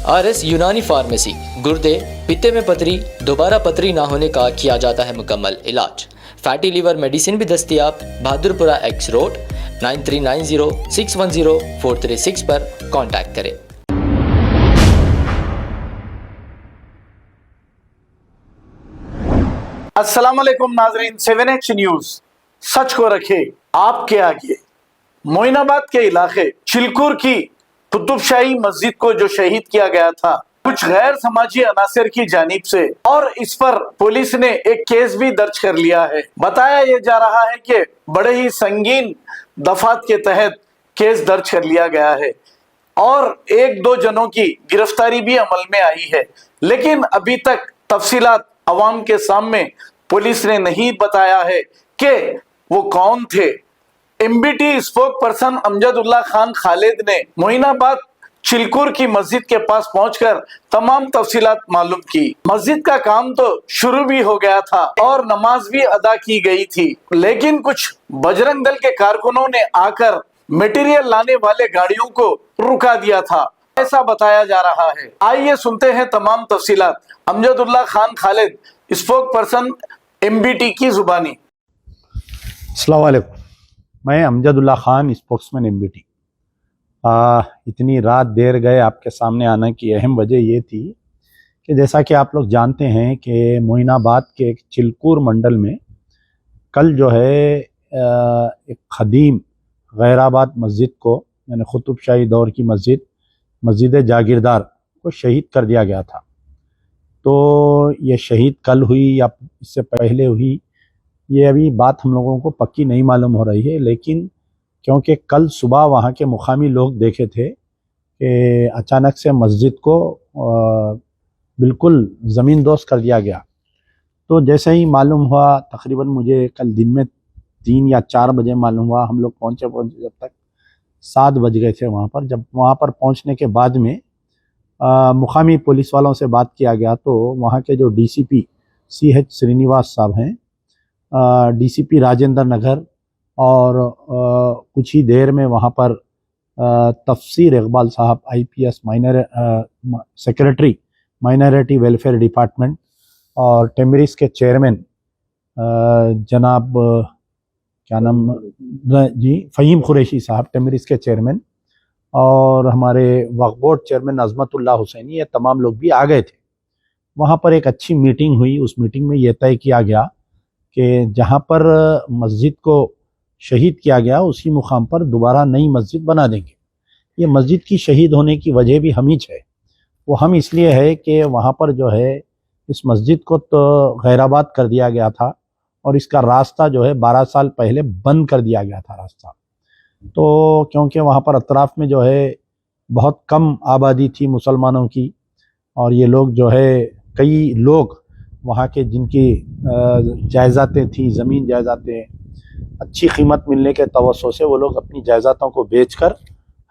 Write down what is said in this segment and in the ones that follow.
RS यूनानी pharmacy, गुर्दे, पित्ते में पथरी, दोबारा पथरी ना होने का किया जाता है मुकम्मल इलाज। फैटी लीवर मेडिसिन भी दस्तियाब। बहादुरपुरा X रोड 9390610436 पर कांटेक्ट करें। अस्सलाम वालेकुम नाजरीन, 7H न्यूज सच को रखे आपके आगे। मोइनाबाद के इलाके चिलकुर की कुतुबशाही मस्जिद को जो शहीद किया गया था कुछ गैर समाजी अनासर की जानिब से, और इस पर पुलिस ने एक केस भी दर्ज कर लिया है। बताया यह जा रहा है कि बड़े ही संगीन दफात के तहत केस दर्ज कर लिया गया है और 1-2 जनों की गिरफ्तारी भी अमल में आई है, लेकिन अभी तक तफसीलात अवाम के सामने पुलिस ने नहीं बताया है कि वो कौन थे। MBT spoke person Amjadullah Khan Khalid ने मोइनाबाद चिलकुर की मस्जिद के पास पहुंचकर तमाम तफसीलात मालूम की। मस्जिद का काम तो शुरू भी हो गया था और नमाज भी अदा की गई थी, लेकिन कुछ बजरंग दल के कारकुनों ने आकर मटेरियल लाने वाले गाड़ियों को रुका दिया था, ऐसा बताया जा रहा है। आइए सुनते हैं तमाम तफसीलात Amjadullah Khan Khalid spokesperson MBT की जुबानी। अस्सलाम वालेकुम, मैं अमजदुल्ला खान स्पोक्समैन MBT। इतनी रात देर गए आपके सामने आने की अहम वजह ये थी कि जैसा कि आप लोग जानते हैं कि मोइनाबाद के एक चिलकुर मंडल में कल जो है एक ख़दीम गैराबाद मस्जिद को, यानी कुतुबशाही दौर की मस्जिद जागीरदार को शहीद कर दिया गया था। तो ये शहीद कल हुई या इससे पहले हुई, ये अभी बात हम लोगों को पक्की नहीं मालूम हो रही है, लेकिन क्योंकि कल सुबह वहाँ के मुकामी लोग देखे थे कि अचानक से मस्जिद को बिल्कुल ज़मीन दोज़ कर दिया गया। तो जैसे ही मालूम हुआ, तकरीबन मुझे कल दिन में 3 या 4 बजे मालूम हुआ, हम लोग पहुँचे जब तक 7 बज गए थे वहाँ पर। जब वहाँ पर पहुँचने के बाद में मुकामी पुलिस वालों से बात किया गया तो वहाँ के जो DCP CH श्रीनिवास साहब हैं, DCP राजेंद्र नगर, और कुछ ही देर में वहाँ पर तफसीर इकबाल साहब IPS secretary minority welfare department, और टेमरिस के चेयरमैन जनाब क्या नाम जी फ़हीम कुरैशी साहब, टेमरिस के चेयरमैन, और हमारे वक्फ बोर्ड चेयरमैन अजमतुल्ला हुसैनी, ये तमाम लोग भी आ गए थे। वहाँ पर एक अच्छी मीटिंग हुई। उस मीटिंग में ये तय किया गया कि जहाँ पर मस्जिद को शहीद किया गया उसी मुकाम पर दोबारा नई मस्जिद बना देंगे। ये मस्जिद की शहीद होने की वजह भी हम ही है। वो हम इसलिए है कि वहाँ पर जो है इस मस्जिद को तो गैराबाद कर दिया गया था और इसका रास्ता जो है 12 साल पहले बंद कर दिया गया था रास्ता। तो क्योंकि वहाँ पर अतराफ़ में जो है बहुत कम आबादी थी मुसलमानों की, और ये लोग जो है कई लोग वहाँ के जिनकी जायज़ातें थी, ज़मीन जायज़ातें अच्छी कीमत मिलने के तवस्सो से वो लोग अपनी जायज़ातों को बेचकर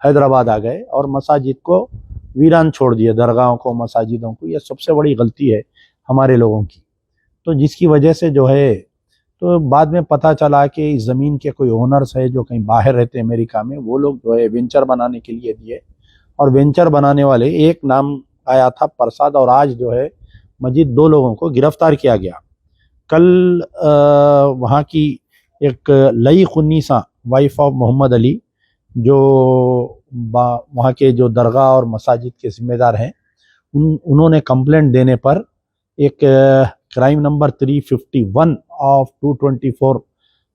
हैदराबाद आ गए और मसाजिद को वीरान छोड़ दिए, दरगाहों को, मसाजिदों को। ये सबसे बड़ी गलती है हमारे लोगों की। तो जिसकी वजह से जो है, तो बाद में पता चला कि इस ज़मीन के कोई ओनर्स है जो कहीं बाहर रहते हैं अमेरिका में, वो लोग जो है वेंचर बनाने के लिए दिए, और वेंचर बनाने वाले एक नाम आया था प्रसाद, और आज जो है मजीद 2 लोगों को गिरफ्तार किया गया। कल वहाँ की एक लई खुन्नीसा वाइफ ऑफ मोहम्मद अली, जो वहाँ के जो दरगाह और मसाजिद के ज़िम्मेदार हैं, उन्होंने कंप्लेंट देने पर एक crime number 351 of 224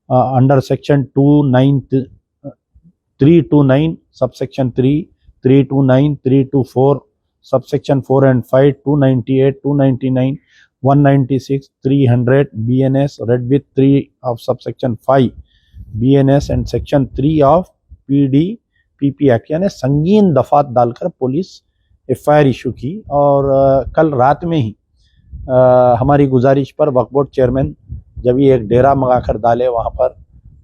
under section 329 subsection 3, 329, 324 subsection 4 and 5, 298, 299, 196, 300 BNS read with 3 of subsection 5 BNS and section 3 of PDPP Act, यानी संगीन दफात डालकर पुलिस FIR इशू की। और कल रात में ही हमारी गुजारिश पर वक्फ बोर्ड चेयरमैन जब ये एक डेरा मंगाकर डाले वहाँ पर,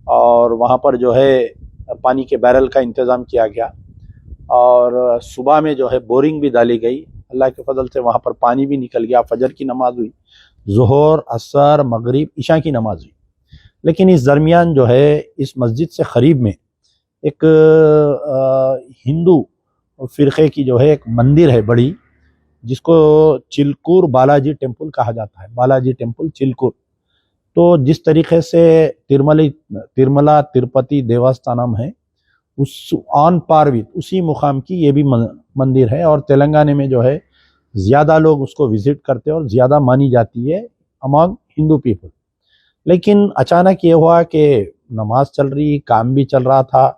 और वहाँ पर जो है पानी के बैरल का इंतज़ाम किया गया, और सुबह में जो है बोरिंग भी डाली गई। अल्लाह के फजल से वहाँ पर पानी भी निकल गया। फजर की नमाज हुई, ज़ोहर, असर, मगरिब, इशा की नमाज हुई। लेकिन इस दरमियान जो है इस मस्जिद से करीब में एक हिंदू फ़िरक़े की जो है एक मंदिर है बड़ी, जिसको चिलकूर बालाजी टेम्पल कहा जाता है, बालाजी टेम्पल चिलकूर। तो जिस तरीके से तिरुमला तिरुपति देवस्थानम है, उस ऑन पार विद उसी मुकाम की ये भी मंदिर है, और तेलंगाना में जो है ज़्यादा लोग उसको विजिट करते हैं और ज़्यादा मानी जाती है अमंग हिंदू पीपल। लेकिन अचानक ये हुआ कि नमाज चल रही, काम भी चल रहा था,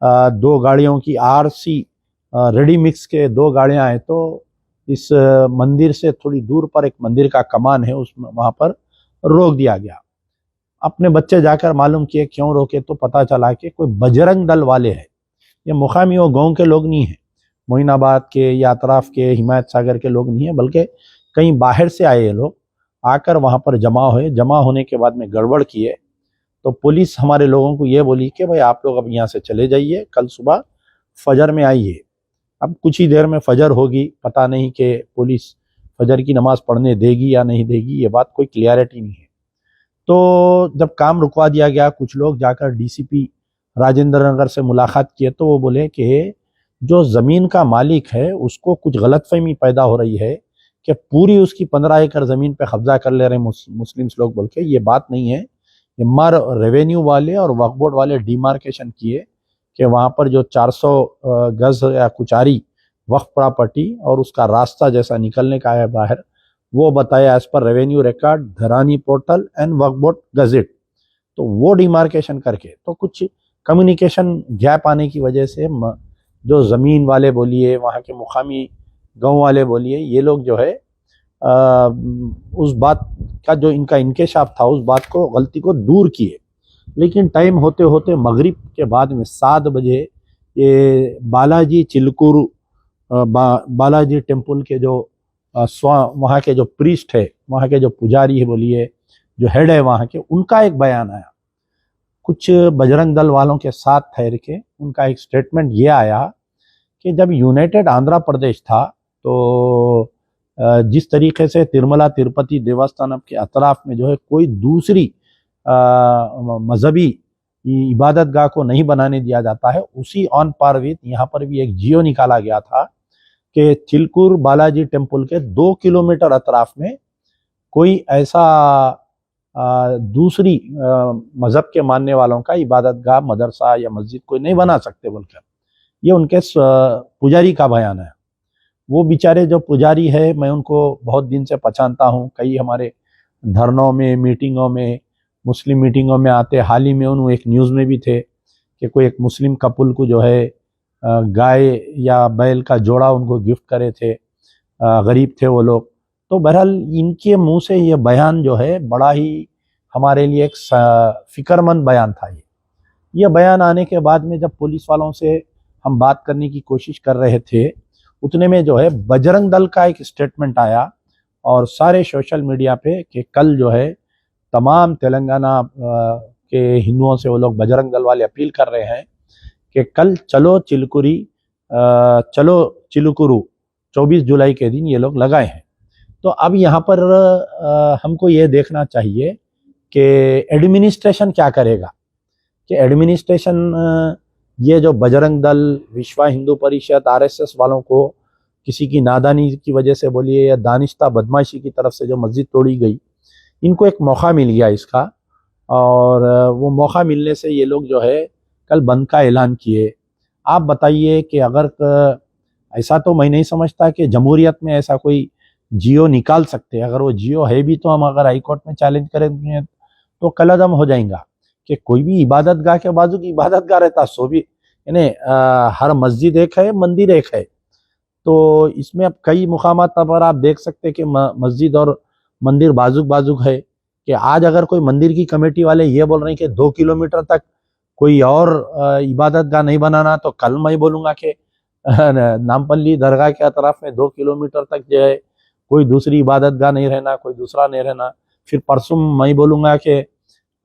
दो गाड़ियों की आरसी रेडी मिक्स के दो गाड़ियां आए, तो इस मंदिर से थोड़ी दूर पर एक मंदिर का कमान है, उस वहाँ पर रोक दिया गया। अपने बच्चे जाकर मालूम किए क्यों रोके, तो पता चला कि कोई बजरंग दल वाले हैं। ये मुकामी वो गाँव के लोग नहीं हैं, मोइनाबाद के या अतराफ के हिमायत सागर के लोग नहीं है, बल्कि कहीं बाहर से आए ये लोग आकर वहाँ पर जमा हुए। जमा होने के बाद में गड़बड़ किए, तो पुलिस हमारे लोगों को ये बोली कि भाई आप लोग अब यहाँ से चले जाइए, कल सुबह फजर में आइए। अब कुछ ही देर में फजर होगी, पता नहीं कि पुलिस फजर की नमाज पढ़ने देगी या नहीं देगी, ये बात कोई क्लियरिटी नहीं है। तो जब काम रुकवा दिया गया, कुछ लोग जाकर डीसीपी राजेंद्र नगर से मुलाकात किए, तो वो बोले कि जो ज़मीन का मालिक है उसको कुछ गलतफहमी पैदा हो रही है कि पूरी उसकी 15 एकड़ ज़मीन पे कब्जा कर ले रहे हैं मुस्लिम्स लोग, बोल के। ये बात नहीं है। मार रेवेन्यू वाले और वक्फ बोर्ड वाले डिमार्केशन किए कि वहाँ पर जो 400 गज या कुचारी वक्फ प्रॉपर्टी और उसका रास्ता जैसा निकलने का है बाहर, वो बताया एज पर revenue record, Dharani portal and Waqf board gazette. तो वो डिमार्केशन करके, तो कुछ कम्युनिकेशन गैप आने की वजह से जो ज़मीन वाले बोलिए, वहाँ के मुकामी गाँव वाले बोलिए, ये लोग जो है उस बात का जो इनका इंकेशाफ था, उस बात को, गलती को दूर किए। लेकिन टाइम होते होते मगरिब के बाद में 7 बजे ये बालाजी चिलकूर बालाजी टेम्पल के जो वहाँ के जो प्रीस्ट है, वहाँ के जो पुजारी है बोलिए, जो हेड है वहाँ के, उनका एक बयान आया। कुछ बजरंग दल वालों के साथ ठहर के उनका एक स्टेटमेंट ये आया कि जब यूनाइटेड आंध्र प्रदेश था, तो जिस तरीके से तिरुमला तिरुपति देवस्थानम के अतराफ में जो है कोई दूसरी मजहबी इबादत गाह को नहीं बनाने दिया जाता है, उसी ऑन पार विद यहाँ पर भी एक जियो निकाला गया था कि चिलकूर बालाजी टेम्पल के 2 किलोमीटर अतराफ में कोई ऐसा दूसरी मजहब के मानने वालों का इबादत गाह, मदरसा या मस्जिद कोई नहीं बना सकते बोलकर, ये उनके पुजारी का बयान है। वो बेचारे जो पुजारी है, मैं उनको बहुत दिन से पहचानता हूँ, कई हमारे धरनों में, मीटिंगों में, मुस्लिम मीटिंगों में आते। हाल ही में उन्होंने एक न्यूज़ में भी थे कि कोई एक मुस्लिम कपुल को जो है गाय या बैल का जोड़ा उनको गिफ्ट करे थे, गरीब थे वो लोग। तो बहरहाल इनके मुंह से ये बयान जो है बड़ा ही हमारे लिए एक फिक्रमंद बयान था। ये बयान आने के बाद में जब पुलिस वालों से हम बात करने की कोशिश कर रहे थे, उतने में जो है बजरंग दल का एक स्टेटमेंट आया और सारे सोशल मीडिया पे कि कल जो है तमाम तेलंगाना के हिंदुओं से वो लोग, बजरंग दल वाले अपील कर रहे हैं कि कल चलो चिलकुरू 24 जुलाई के दिन ये लोग लगाए हैं। तो अब यहाँ पर हमको ये देखना चाहिए कि एडमिनिस्ट्रेशन क्या करेगा, कि एडमिनिस्ट्रेशन ये जो बजरंग दल, विश्व हिंदू परिषद, आरएसएस वालों को किसी की नादानी की वजह से बोलिए या दानिश्ता बदमाशी की तरफ से जो मस्जिद तोड़ी गई, इनको एक मौका मिल गया इसका, और वो मौका मिलने से ये लोग जो है कल बंद का ऐलान किए। आप बताइए कि अगर ऐसा तो मैं नहीं समझता कि जमहूरियत में ऐसा कोई जियो निकाल सकते। अगर वो जियो है भी तो हम अगर हाई कोर्ट में चैलेंज करेंगे तो कलअदम हो जाएगा कि कोई भी इबादत गाह के बाजू की इबादत गाह रहता, सो भी यानी हर मस्जिद एक है, मंदिर एक है। तो इसमें अब कई मुकामात पर आप देख सकते हैं कि मस्जिद और मंदिर बाजुक बाजुक है। कि आज अगर कोई मंदिर की कमेटी वाले ये बोल रहे हैं कि 2 किलोमीटर तक कोई और इबादत गाह नहीं बनाना, तो कल मैं बोलूँगा कि नामपल्ली दरगाह के अतराफ में 2 किलोमीटर तक जो है कोई दूसरी इबादत गाह नहीं रहना, कोई दूसरा नहीं रहना। फिर परसों मैं बोलूँगा कि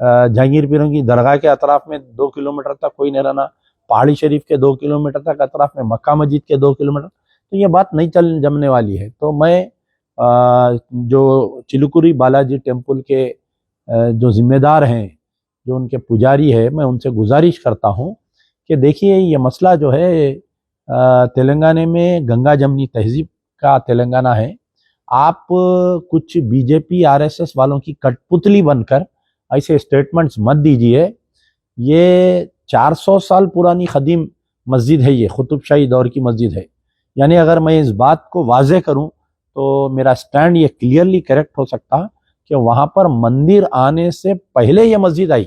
जहांगीर पीरों की दरगाह के अतराफ में 2 किलोमीटर तक कोई नहीं रहना, पहाड़ी शरीफ के 2 किलोमीटर तक अतराफ में मक्का मस्जिद के 2 किलोमीटर। तो ये बात नहीं जमने वाली है। तो मैं जो चिलकुरी बालाजी टेम्पल के जो जिम्मेदार हैं, जो उनके पुजारी है, मैं उनसे गुजारिश करता हूँ कि देखिए ये मसला जो है तेलंगाना में गंगा जमनी तहजीब का तेलंगाना है। आप कुछ बीजेपी आरएसएस वालों की कठपुतली बनकर ऐसे स्टेटमेंट्स मत दीजिए। ये 400 साल पुरानी खदीम मस्जिद है, ये कुतुबशाही दौर की मस्जिद है। यानी अगर मैं इस बात को वाजे करूं तो मेरा स्टैंड ये क्लियरली करेक्ट हो सकता कि वहां पर मंदिर आने से पहले ये मस्जिद आई।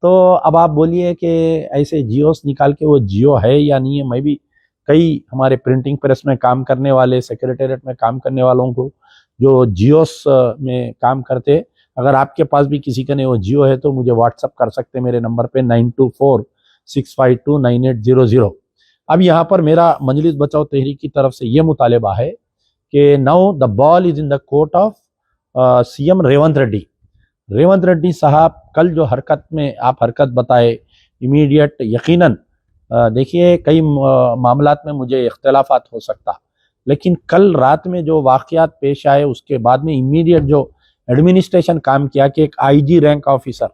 तो अब आप बोलिए कि ऐसे जियोस निकाल के, वो जियो है या नहीं है। मैं भी कई हमारे प्रिंटिंग प्रेस में काम करने वाले, सेक्रेटेरिएट में काम करने वालों को जो जियोस में काम करते, अगर आपके पास भी किसी का नहीं वो जियो है तो मुझे व्हाट्सअप कर सकते हैं मेरे नंबर पे 9246529800। अब यहाँ पर मेरा मजलिस बचाओ तहरीक की तरफ से ये मुतालबा है कि now the ball is in the court of CM Revanth Reddy. Revanth Reddy साहब कल जो हरकत में आप हरकत बताए, इमीडिएट यकीनन देखिए कई मामलात में मुझे इख्तलाफात हो सकता, लेकिन कल रात में जो वाक़यात पेश आए उसके बाद में इमीडिएट जो एडमिनिस्ट्रेशन काम किया कि एक आईजी रैंक ऑफिसर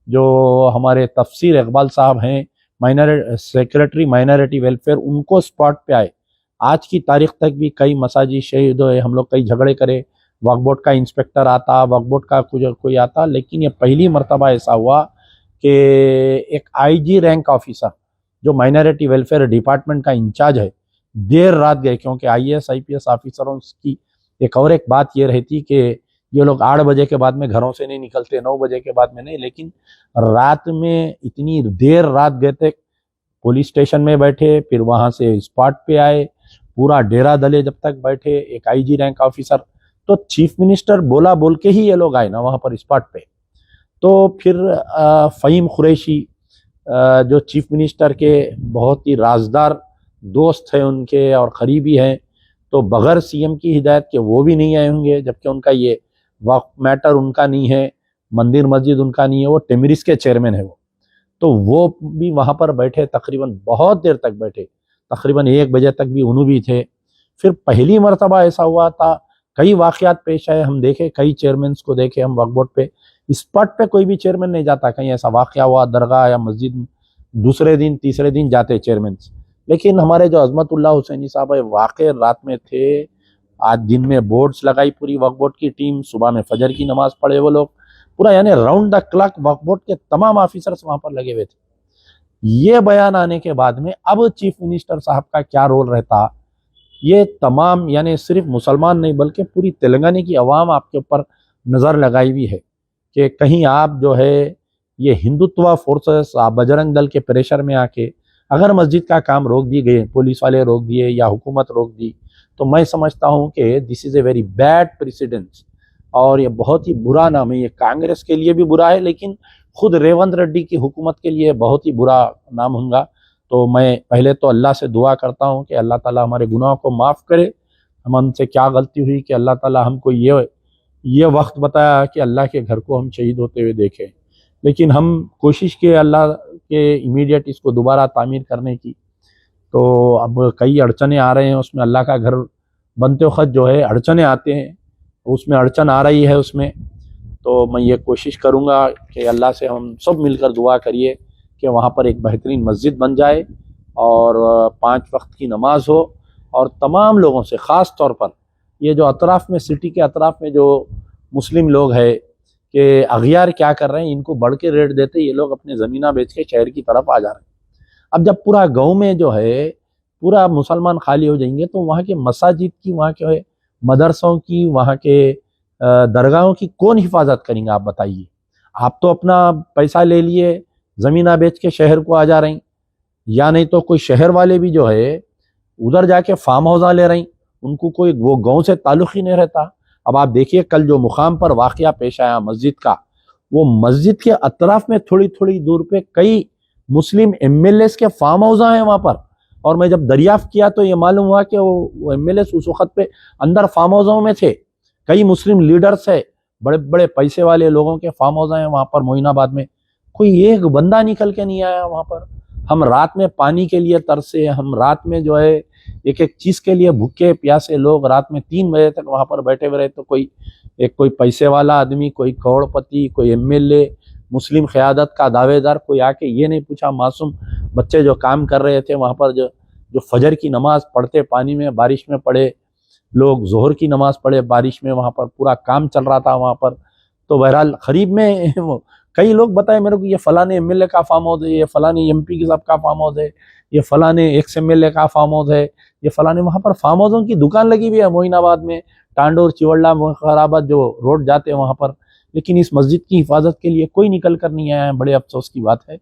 जो हमारे तफसीर इकबाल साहब हैं, सेक्रेटरी माइनॉरिटी वेलफेयर, उनको स्पॉट पे आए। आज की तारीख तक भी कई मसाजिद शहीद हुए, हम लोग कई झगड़े करे, वक्फ बोर्ड का इंस्पेक्टर आता, वक्फ बोर्ड का कोई आता, लेकिन ये पहली मरतबा ऐसा हुआ कि एक आईजी रैंक ऑफिसर जो माइनॉरिटी वेलफेयर डिपार्टमेंट का इंचार्ज है, देर रात गए। क्योंकि आईएएस आईपीएस ऑफिसरों की एक बात ये रहती कि ये लोग 8 बजे के बाद में घरों से नहीं निकलते, 9 बजे के बाद में नहीं, लेकिन रात में इतनी देर रात गए थे, पुलिस स्टेशन में बैठे, फिर वहां से स्पॉट पे आए, पूरा डेरा दले जब तक बैठे, एक आईजी रैंक ऑफिसर। तो चीफ मिनिस्टर बोल के ही ये लोग आए ना वहां पर स्पॉट पे। तो फिर फ़हीम कुरैशी जो चीफ मिनिस्टर के बहुत ही राजदार दोस्त हैं उनके और करीबी हैं, तो बगैर सीएम की हिदायत के वो भी नहीं आए होंगे, जबकि उनका ये वक्फ मैटर उनका नहीं है, मंदिर मस्जिद उनका नहीं है, वो टेमरिस के चेयरमैन है वो। तो वो भी वहां पर बैठे, तकरीबन बहुत देर तक बैठे, तकरीबन 1 बजे तक भी उन्हों भी थे। फिर पहली मरतबा ऐसा हुआ था, कई वाक़यात पेश आए, हम देखे कई चेयरमैन्स को देखे हम वक्फ बोर्ड पे, स्पॉट पे कोई भी चेयरमैन नहीं जाता। कहीं ऐसा वाक़या हुआ दरगाह या मस्जिद, दूसरे दिन तीसरे दिन जाते चेयरमैन्स, लेकिन हमारे जो अजमतुल्लाह हुसैनी साहब है वाक़ई रात में थे। आज दिन में बोर्ड्स लगाई पूरी वक्फ बोर्ड की टीम, सुबह में फजर की नमाज पढ़े वो लोग, पूरा यानी round the clock Waqf board के तमाम ऑफिसर्स वहां पर लगे हुए थे। ये बयान आने के बाद में अब चीफ मिनिस्टर साहब का क्या रोल रहता, ये तमाम यानी सिर्फ मुसलमान नहीं बल्कि पूरी तेलंगाना की अवाम आपके ऊपर नज़र लगाई हुई है कि कहीं आप जो है ये हिंदुत्व फोर्सेस बजरंग दल के प्रेशर में आके अगर मस्जिद का काम रोक दिए गए, पुलिस वाले रोक दिए या हुकूमत रोक दी, तो मैं समझता हूँ कि this is a very bad precedence और ये बहुत ही बुरा नाम है। ये कांग्रेस के लिए भी बुरा है, लेकिन खुद रेवंत रेड्डी की हुकूमत के लिए बहुत ही बुरा नाम होगा। तो मैं पहले तो अल्लाह से दुआ करता हूँ कि अल्लाह ताला हमारे गुनाहों को माफ़ करे, हमसे क्या गलती हुई कि अल्लाह ताला हमको ये वक्त बताया कि अल्लाह के घर को हम शहीद होते हुए देखें, लेकिन हम कोशिश किए अल्लाह के इमीडिएट इसको दोबारा तामीर करने की। तो अब कई अड़चने आ रहे हैं उसमें, अल्लाह का घर बनते वक्त जो है अड़चने आते हैं, उसमें अड़चन आ रही है उसमें। तो मैं ये कोशिश करूँगा कि अल्लाह से हम सब मिलकर दुआ करिए कि वहाँ पर एक बेहतरीन मस्जिद बन जाए और 5 वक्त की नमाज हो, और तमाम लोगों से ख़ास तौर पर ये जो अतराफ़ में, सिटी के अतराफ़ में जो मुस्लिम लोग हैं कि अगियार क्या कर रहे हैं, इनको बढ़ के रेट देते, ये लोग अपने ज़मीना बेच के शहर की तरफ आ जा रहे हैं। अब जब पूरा गांव में जो है पूरा मुसलमान खाली हो जाएंगे तो वहाँ के मसाजिद की, वहाँ के मदरसों की, वहाँ के दरगाहों की कौन हिफाजत करेंगे आप बताइए। आप तो अपना पैसा ले लिए, ज़मीना बेच के शहर को आ जा रही, या नहीं तो कोई शहर वाले भी जो है उधर जाके फार्म हाउस ले रही, उनको कोई वो गांव से ताल्लुक़ ही नहीं रहता। अब आप देखिए कल जो मुकाम पर वाक़या पेश आया मस्जिद का, वो मस्जिद के अतराफ़ में थोड़ी थोड़ी दूर पे कई मुस्लिम एमएलएस के फार्म हाउस हैं वहाँ पर, और मैं जब दरियाफ्त किया तो ये मालूम हुआ कि वो एमएलएस उस वक्त पे अंदर फार्म हाउसों में थे। कई मुस्लिम लीडर्स है, बड़े बड़े पैसे वाले लोगों के फार्म हाउस हैं वहाँ पर मोइनाबाद में, कोई एक बंदा निकल के नहीं आया वहाँ पर। हम रात में पानी के लिए तरसे, हम रात में जो है एक एक चीज़ के लिए भूखे प्यासे लोग रात में 3 बजे तक वहाँ पर बैठे हुए रहे। तो कोई पैसे वाला आदमी, कोई करोड़पति, कोई एमएलए, मुस्लिम क़यादत का दावेदार कोई आके ये नहीं पूछा, मासूम बच्चे जो काम कर रहे थे वहाँ पर, जो फजर की नमाज पढ़ते पानी में बारिश में पड़े, लोग जोहर की नमाज पढ़े बारिश में, वहाँ पर पूरा काम चल रहा था वहाँ पर। तो बहरहाल खरीब में कई लोग बताए मेरे को, ये फलाने एमएलए का फार्म हाउस है, ये फलाने एमपी के साहब का फार्म हाउस है, ये फलाने एक्स एमएलए का फार्म हाउस है, ये फलाने वहाँ पर फार्म हाउसों की दुकान लगी हुई है मोइनाबाद में, टांडोर चिवड़ा मुखराबाद जो रोड जाते हैं वहाँ पर। लेकिन इस मस्जिद की हिफाजत के लिए कोई निकल कर नहीं आया है, बड़े अफसोस की बात है।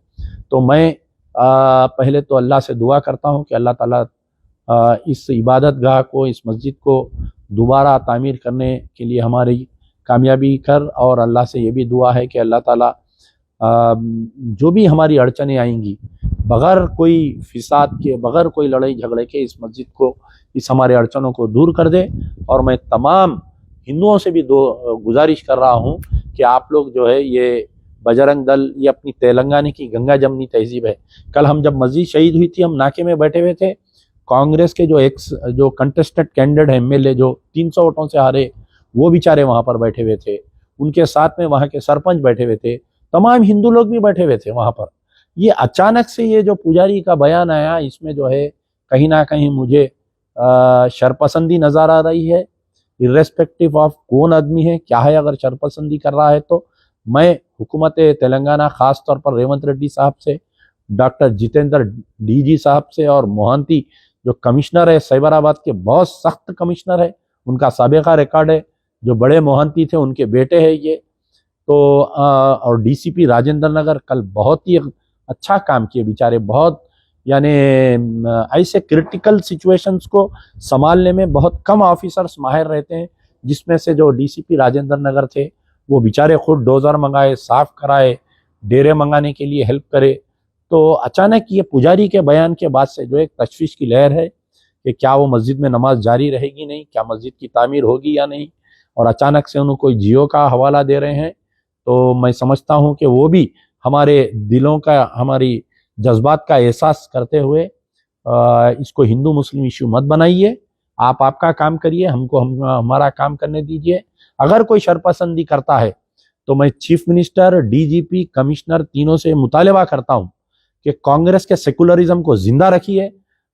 तो मैं पहले तो अल्लाह से दुआ करता हूँ कि अल्लाह ताला इस इबादत गाह को, इस मस्जिद को दोबारा तामीर करने के लिए हमारी कामयाबी कर, और अल्लाह से ये भी दुआ है कि अल्लाह ताला जो भी हमारी अड़चनें आएंगी बग़ैर कोई फिसाद के, बग़ैर कोई लड़ाई झगड़े के इस मस्जिद को, इस हमारे अड़चनों को दूर कर दे। और मैं तमाम हिंदुओं से भी गुजारिश कर रहा हूँ कि आप लोग जो है ये बजरंग दल, ये अपनी तेलंगाना की गंगा जमनी तहजीब है। कल हम जब मस्जिद शहीद हुई थी, हम नाके में बैठे हुए थे, कांग्रेस के जो कंटेस्टेड कैंडिडेट है एमएलए जो 300 वोटों से हारे, वो बेचारे वहाँ पर बैठे हुए थे, उनके साथ में वहाँ के सरपंच बैठे हुए थे, तमाम हिंदू लोग भी बैठे हुए थे वहाँ पर। ये अचानक से ये जो पुजारी का बयान आया, इसमें जो है कहीं ना कहीं मुझे शरपसंदी नज़र आ रही है, इर्रेस्पेक्टिव ऑफ कौन आदमी है क्या है। अगर शरपसंदी कर रहा है तो मैं हुकूमत तेलंगाना, ख़ास तौर पर रेवंत रेड्डी साहब से, डॉक्टर जितेंद्र डीजी साहब से, और मोहंती जो कमिश्नर है साइबराबाद के, बहुत सख्त कमिश्नर है, उनका साबिका रिकॉर्ड है, जो बड़े मोहंती थे उनके बेटे हैं ये। तो और डीसीपी राजेंद्र नगर कल बहुत ही अच्छा काम किए बेचारे, बहुत यानी ऐसे क्रिटिकल सिचुएशंस को संभालने में बहुत कम ऑफिसर्स माहिर रहते हैं, जिसमें से जो डीसीपी राजेंद्र नगर थे वो बेचारे खुद डोजर मंगाए, साफ कराए, डेरे मंगाने के लिए हेल्प करे। तो अचानक ये पुजारी के बयान के बाद से जो एक तशवीश की लहर है कि क्या वो मस्जिद में नमाज जारी रहेगी नहीं, क्या मस्जिद की तामीर होगी या नहीं, और अचानक से उन्हें कोई जियो का हवाला दे रहे हैं। तो मैं समझता हूँ कि वो भी हमारे दिलों का, हमारी जज्बात का एहसास करते हुए इसको हिंदू मुस्लिम इशू मत बनाइए, आप आपका काम करिए, हमको हमारा काम करने दीजिए। अगर कोई शरपसंदी करता है तो मैं चीफ मिनिस्टर, डीजीपी, कमिश्नर तीनों से मुतालबा करता हूँ कि कांग्रेस के सेकुलरिज्म को जिंदा रखिए।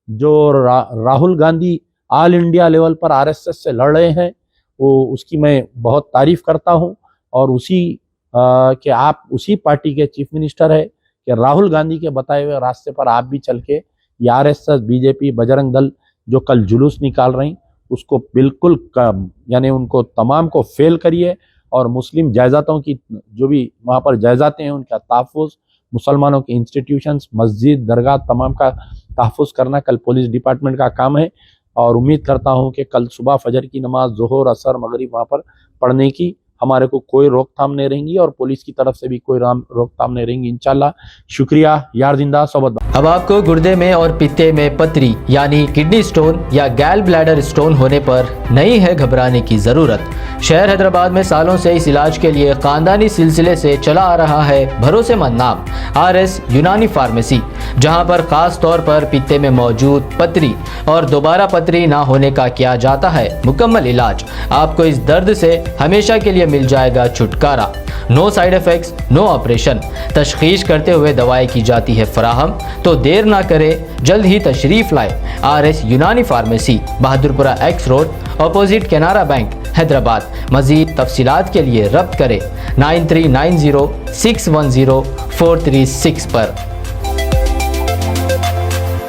जो Rahul Gandhi all India level पर आरएसएस से लड़ रहे हैं, वो उसकी मैं बहुत तारीफ करता हूँ, और उसी कि आप उसी पार्टी के चीफ मिनिस्टर है कि राहुल गांधी के बताए हुए रास्ते पर आप भी चल के आरएसएस, बीजेपी, बजरंग दल जो कल जुलूस निकाल रही, उसको बिल्कुल यानी उनको तमाम को फेल करिए, और मुस्लिम जायदातों की जो भी वहाँ पर जायदातें हैं उनका तहफ़्फ़ुज़, मुसलमानों के इंस्टीट्यूशंस, मस्जिद, दरगाह तमाम का तहफ़्फ़ुज़ करना कल पुलिस डिपार्टमेंट का काम है। और उम्मीद करता हूँ कि कल सुबह फजर की नमाज, ज़ोहर, असर, मगरिब वहाँ पर पढ़ने की हमारे को कोई रोकथाम नहीं रहेंगी, और पुलिस की तरफ से भी कोई रोकथाम नहीं रहेंगी इंशाल्लाह। शुक्रिया, यार जिंदा सोबत। अब आपको गुर्दे में और पित्ते में पथरी यानी किडनी स्टोन या गैल ब्लैडर स्टोन होने पर नहीं है घबराने की ज़रूरत। शहर हैदराबाद में सालों से इस इलाज के लिए ख़ानदानी सिलसिले से चला आ रहा है भरोसेमंद नाम RS यूनानी फार्मेसी, जहां पर ख़ास तौर पर पित्ते में मौजूद पथरी और दोबारा पथरी ना होने का किया जाता है मुकम्मल इलाज। आपको इस दर्द से हमेशा के लिए मिल जाएगा छुटकारा। No side effects, no operation, तशखीस करते हुए दवाएं की जाती है फराहम। तो देर ना करें, जल्द ही तशरीफ़ लाए RS यूनानी pharmacy, Bahadurpura X road, opposite Canara bank, Hyderabad. मज़ीद तफसीलात के लिए रब्त करें 9390610436 पर।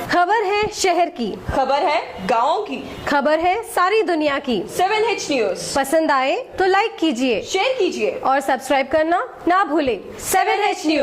खबर है शहर की, खबर है गाँव की, खबर है सारी दुनिया की। 7H न्यूज़ पसंद आए तो लाइक कीजिए, शेयर कीजिए और सब्सक्राइब करना ना भूलें। 7H news.